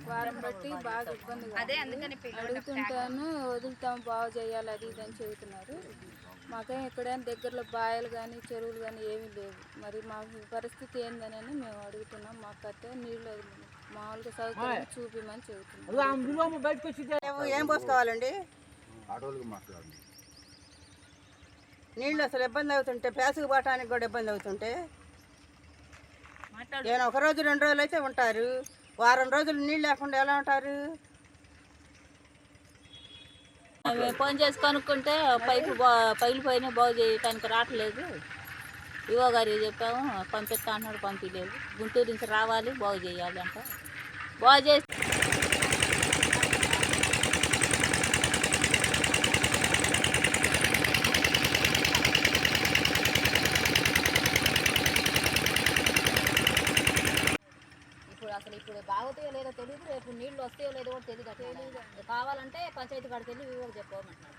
వారం బట్టి బాగా ఇబ్బంది అడుగుతుంటాను, వదులుతాం బాగు చేయాలి అది ఇది అని చెబుతున్నారు. మాకేం ఎక్కడైనా దగ్గరలో బాయలు కానీ చెరువులు కానీ ఏమీ లేవు. మరి మాకు పరిస్థితి ఏందని మేము అడుగుతున్నాం. మాకైతే నీళ్ళు మామూలుగా సౌకర్యం చూపిమని చెబుతున్నాం. ఏం పోసుకోవాలండి? నీళ్ళు అసలు ఇబ్బంది అవుతుంటే, పేసుకు పోవటానికి కూడా ఇబ్బంది అవుతుంటే, నేను 1 రోజు 2 రోజులు అయితే ఉంటారు, వారం రోజులు నీళ్ళు లేకుండా ఎలా ఉంటారు? ఫోన్ చేసి కనుక్కుంటే పగిలిపోయినా బాగు చేయటానికి రావట్లేదు. ఈవో గారికి చెప్పాము, పంపిస్తా అంటున్నాడు, పంపించలేదు. గుంటూరు నుంచి రావాలి, బాగు చేయాలి అంట. బాగు చేసి ఇప్పుడు బాగుతాయో లేదో తెలియదు, రేపు నీళ్ళు వస్తాయో లేదో కూడా తెలియదు. కావాలంటే పంచాయతీ కాడికి వెళ్ళి వివో చెప్పమంటున్నాడు.